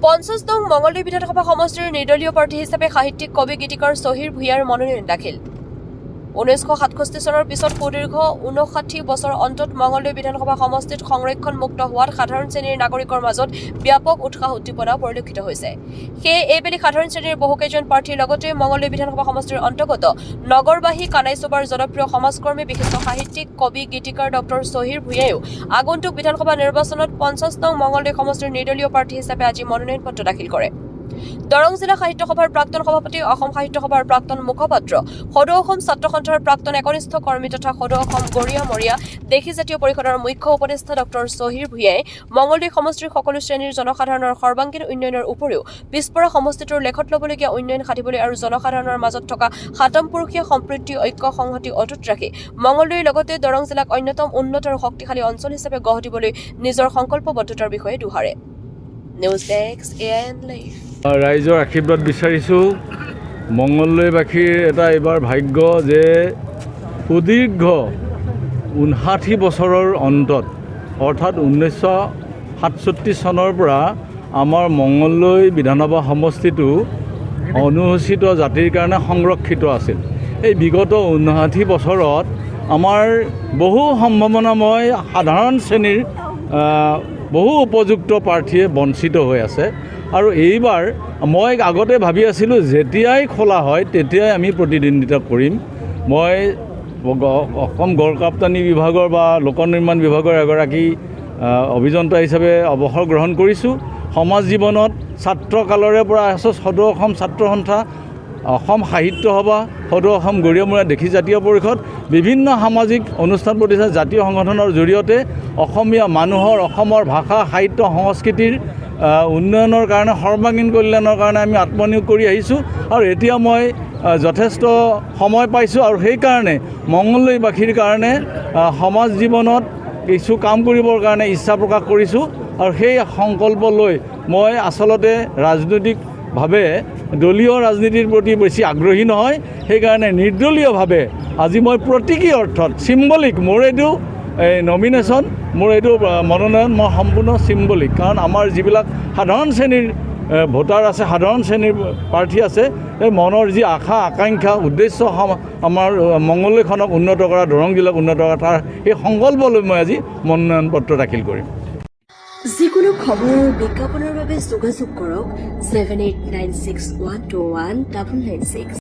50 নং মঙলদৈ বিধানসভা সমষ্টিৰ নিৰ্দলীয় প্ৰাৰ্থী হিচাপে সাহিত্যিক কবি গীতিকাৰ শ্বহীৰ ভূঞাৰ মনোনয়ন দাখিল 1967 চনৰ পিছত সুদীৰ্ঘ 59 বছৰ অন্তত মঙলদৈ বিধানসভা সমষ্টিত সংৰক্ষণ মুক্ত হোৱাত সাধাৰণ শ্ৰেণীৰ নাগৰিকৰ মাজত ব্যাপক উৎসাহ উদ্দীপনা পৰিলক্ষিত হৈছে সেয়ে এইবেলি সাধাৰণ শ্ৰেণীৰ বহুকেইজন প্ৰাৰ্থীৰ লগতে মঙলদৈ বিধানসভা সমষ্টিৰ অন্তৰ্গত নগৰবাহী কানাইচুবাৰ জনপ্ৰিয় সমাজকৰ্মী বিশিষ্ট সাহিত্যিক কবি গীতিকাৰ ডক্টৰ শ্বহীৰ ভূঞায়ো আগন্তুক বিধানসভা নিৰ্বাচনত 50 নং মঙলদৈ সমষ্টিৰ নিৰ্দলীয় প্ৰাৰ্থী হিচাপে আজি মনোনয়ন পত্ৰ দাখিল কৰে দৰং জিলা সাহিত্য সভাৰ প্ৰাক্তন সভাপতি অসম সাহিত্য সভাৰ প্ৰাক্তন মুখপাত্ৰ সদৌ অসম ছাত্ৰ সন্থাৰ প্ৰাক্তন একনিষ্ঠ কৰ্মী তথা সদৌ অসম গৰিয়া মৰিয়া দেশী জাতীয় পৰিষদৰ মুখ্য উপদেষ্টা ডক্টৰ শ্বহীৰ ভূঞাই মঙলদৈ সমষ্টিৰ সকলো শ্ৰেণীৰ জনসাধাৰণৰ সৰ্বাংগীন উন্নয়নৰ উপৰিও পিছপৰা সমষ্টিটোৰ লেখত ল'বলগীয়া উন্নয়ন সাধিবলৈ আৰু জনসাধাৰণৰ মাজত থকা সাতমপুৰুষীয়া সম্প্ৰীতি ঐক্য সংহতি অটুট ৰাখি মঙলদৈৰ লগতে দৰং জিলাক অন্যতম উন্নত আৰু শক্তিশালী অঞ্চল হিচাপে গঢ় দিবলৈ নিজৰ সংকল্পবদ্ধতাৰ বিষয়ে দোহাৰে নিউজ ডেস্ক এএন লাইভ ৰাইজৰ আশীৰ্বাদ বিচাৰিছোঁ মঙলদৈবাসীৰ এটা এইবাৰ ভাগ্য যে সুদীৰ্ঘ 59 বছৰৰ অন্তত অৰ্থাৎ 1967 চনৰ পৰা আমাৰ মঙলদৈ বিধানসভা সমষ্টিটো অনুসূচিত জাতিৰ কাৰণে সংৰক্ষিত আছিল এই বিগত 59 বছৰত আমাৰ বহু সম্ভাৱনাময় সাধাৰণ শ্ৰেণীৰ বহু উপযুক্ত প্ৰাৰ্থীয়ে বঞ্চিত হৈ আছে আৰু এইবাৰ মই আগতে ভাবি আছিলোঁ যেতিয়াই খোলা হয় তেতিয়াই আমি প্ৰতিদ্বন্দ্বিতা কৰিম মই অসম গড়কাপ্তানি বিভাগৰ বা লোক নিৰ্মাণ বিভাগৰ এগৰাকী অভিযন্তা হিচাপে অৱসৰ গ্ৰহণ কৰিছোঁ সমাজ জীৱনত ছাত্ৰকালৰে পৰা আছোঁ সদৌ অসম ছাত্ৰ সন্থা অসম সাহিত্য সভা সদৌ অসম গৰিয়া মৰিয়া দেশী জাতীয় পৰিষদ বিভিন্ন সামাজিক অনুষ্ঠান প্ৰতিষ্ঠান জাতীয় সংগঠনৰ জৰিয়তে অসমীয়া মানুহৰ অসমৰ ভাষা সাহিত্য সংস্কৃতিৰ উন্নয়নৰ কাৰণে সৰ্বাংগীন কল্যাণৰ কাৰণে আমি আত্মনিয়োগ কৰি আহিছোঁ আৰু এতিয়া মই যথেষ্ট সময় পাইছোঁ আৰু সেইকাৰণে মঙলদৈবাসীৰ কাৰণে সমাজ জীৱনত কিছু কাম কৰিবৰ কাৰণে ইচ্ছা প্ৰকাশ কৰিছোঁ আৰু সেই সংকল্প লৈ মই আচলতে ৰাজনৈতিকভাৱে দলীয় ৰাজনীতিৰ প্ৰতি বেছি আগ্ৰহী নহয় সেইকাৰণে নিৰ্দলীয়ভাৱে আজি মই প্ৰতীকী অৰ্থত চিম্বলিক মোৰ এইটো নমিনেশ্যন মোৰ এইটো মনোনয়ন মই সম্পূৰ্ণ চিম্বলিক কাৰণ আমাৰ যিবিলাক সাধাৰণ শ্ৰেণীৰ ভোটাৰ আছে সাধাৰণ শ্ৰেণীৰ প্ৰাৰ্থী আছে এই মনৰ যি আশা আকাংক্ষা উদ্দেশ্য আমাৰ মঙলদৈখনক উন্নত কৰা দৰং জিলাক উন্নত কৰা তাৰ সেই সংকল্প লৈ মই আজি মনোনয়ন পত্ৰ দাখিল কৰিম যিকোনো খবৰ বিজ্ঞাপনৰ বাবে যোগাযোগ কৰক 7896121996